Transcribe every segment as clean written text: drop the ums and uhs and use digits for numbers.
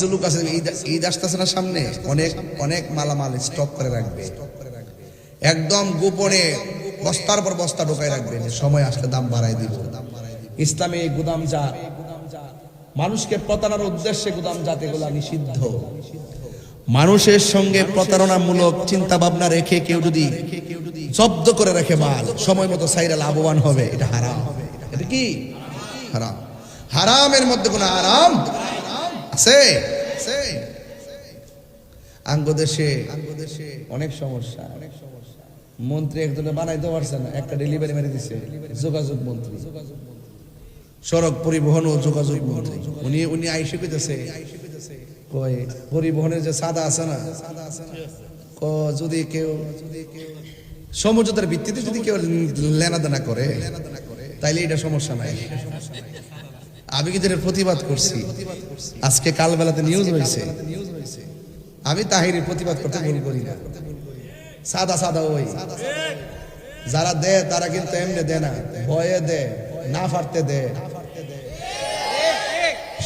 লোক আছে ঈদ আসতেছে না সামনে, অনেক অনেক মালামাল স্টক করে রাখবে, একদম গোপনে বস্তার পর বস্তা ঢোকায় রাখবে, সময় আসলে দাম বাড়াই দিব। ইসলামে গুদামজাত, মানুষকে প্রতারণার উদ্দেশ্যে গুদামজাত এগুলা নিষিদ্ধ। মানুষের সঙ্গে প্রতারণামূলক চিন্তা ভাবনা রেখে কেউ যদি জব্দ করে রেখে মাল, সময় মতো সাইরা লাভবান হবে, এটা হারাম। এটা কি হারাম? হারামের মধ্যে কোনো আরাম আছে? আঙ্গদেশে অনেক সমস্যা, মন্ত্রী একজনে বানাইতে পারছে না, একটা ডেলিভারি মেরে দিছে, যোগাযোগ মন্ত্রী, সড়ক পরিবহন ও যোগাযোগ মন্ত্রী। উনি আইসে কইতেছে, কই পরিবহনের যে সাদা আছে না, যদি কেউ সমঝোতার ভিত্তিতে যদি কেউ লেনাদেনা করে তাইলে এটা সমস্যা নাই। আমি কিন্তু এর প্রতিবাদ করছি, আজকে কাল বেলাতে নিউজ হয়েছে। আমি তাহিরের প্রতিবাদ করতে ভুল করি না। সাদা সাদা ওই যারা দেয় তারা কিন্তু এমনি দেয় না, ভয়ে দেয়, না ফাটতে দেয়।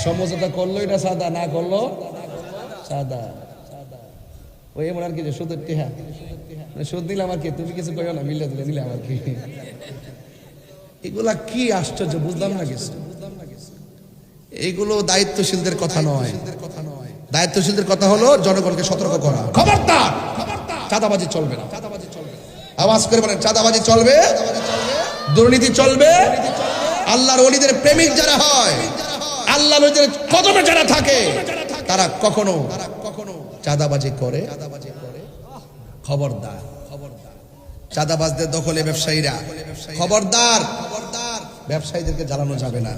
সমঝোতা করলো এটা সাদা, না করলো সাদা। ওই এমন আর কি যে সুদের টিহা সুদ দিলে আমার কি, তুমি কিছু কইও না, মিলে দিলে দিলে আমার কি। এগুলা কি আশ্চর্য, বুঝলাম না কিছু। এগুলো দায়িত্বশীলদের কথা নয়। দায়িত্বশীলদের কথা হলো জনগণকে সতর্ক করা, খবরদার চাঁদাবাজি চলবে না। আওয়াজ করে বলেন, চাঁদাবাজি চলবে, দুর্নীতি চলবে। আল্লাহর ওলিদের প্রেমিক যারা হয়, আল্লাহর ওলিদের কদমে যারা থাকে, তারা কখনো চাঁদাবাজি করে? খবরদার, চাঁদাবাজদের দখলে ব্যবসায়ীরা, খবরদার, ব্যবসায়ীদেরকে জ্বালানো যাবে না।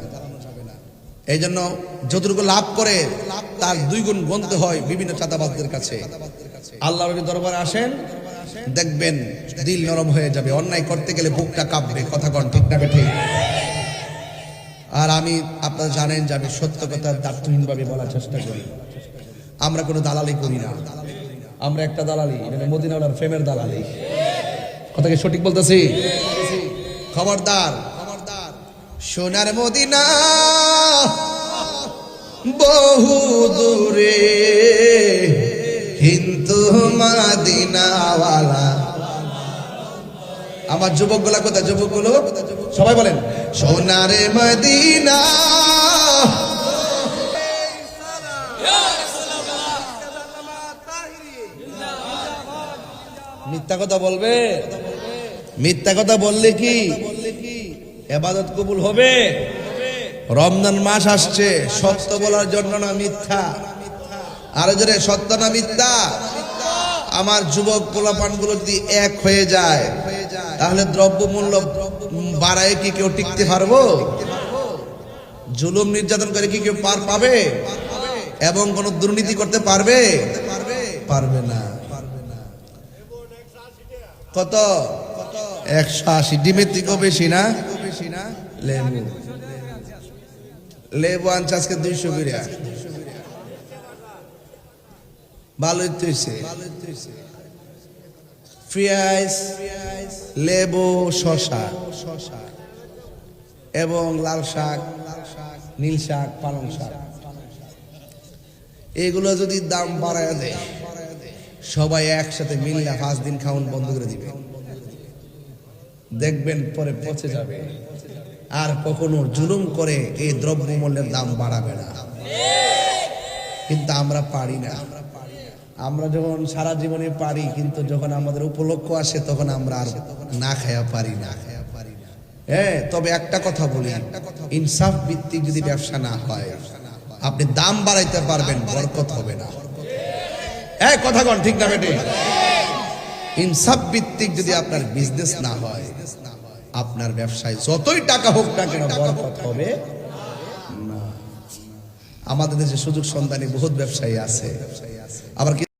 এই জন্য যতটুকু লাভ করে তার 2 গুণ গুনতে হয় বিভিন্ন চাঁদাবাজদের কাছে। আল্লাহর দরবারে আসেন, দেখবেন দিল নরম হয়ে যাবে। অন্যায় করতে গেলে বুকটা কাঁপবে। কথা কন ঠিক না ঠিক? আর আমি, আপনারা জানেন যে আমি সত্য কথা দার্থহীনভাবে বলার চেষ্টা করি। আমরা কোনো দালালি করি না, আমরা একটা দালালি, মানে মদিনাওয়ালার প্রেমের দালালি। কথা কি সঠিক বলতেছি? খবরদার, সোনার মদিনা বহু দূরে, কিন্তু মদিনাওয়ালা। আমার যুবকগুলা কোথায়? যুবকগুলো সবাই বলেন, সোনার মদিনা। মিথ্যা কথা বলবে? মিথ্যা কথা বললে কি ইবাদত কবুল হবে? রমজান মাস আসছে, সত্য বলার জন্য না মিথ্যা? আরো জোরে, সত্য না মিথ্যা? আমার যুবক পোলাপানগুলো যদি এক হয়ে যায়, তাহলে দ্রব্য মূল্য বাড়ায় কি কেউ টিকতে পারবো? জুলুম নির্যাতন করে কি কেউ পার পাবে? এবং কোন দুর্নীতি করতে পারবে? পারবে না। কত? 180। ডিমের থেকেও বেশি না? লেবু, লেবু আনছে আজকে 200 করে। ভালোই তো হয়েছে। পেঁয়াজ, লেবু, শসা এবং লাল শাক, নীল শাক, পালং শাক, এগুলো যদি দাম বাড়ায় দেয়, সবাই একসাথে মিললে 5 দিন খাওয়ান বন্ধ করে দিবে। দেখবেন পরে পচে যাবে। আর কখনো জুলুম করে এই দ্রব্যমূল্যের দাম বাড়াবে না। কিন্তু আমরা পারি না। আমরা যখন সারা জীবনে পারি, কিন্তু যখন আমাদের উপলক্ষ আসে তখন আমরা আর না খায়া পারি না। হ্যাঁ, তবে একটা কথা বলি, ইনসাফ ভিত্তিক যদি ব্যবসা না হয়, আপনি দাম বাড়াইতে পারবেন, বরকত হবে না। এই কথা কোন ঠিক না বেটে? ইনসাফ ভিত্তিক যদি আপনার বিজনেস না হয়, আপনার ব্যবসায় যতই টাকা হোক না কেন বরকত হবে না। আমাদের দেশে সুযোগ সন্ধানী বহুত ব্যবসায়ী আছে, আবার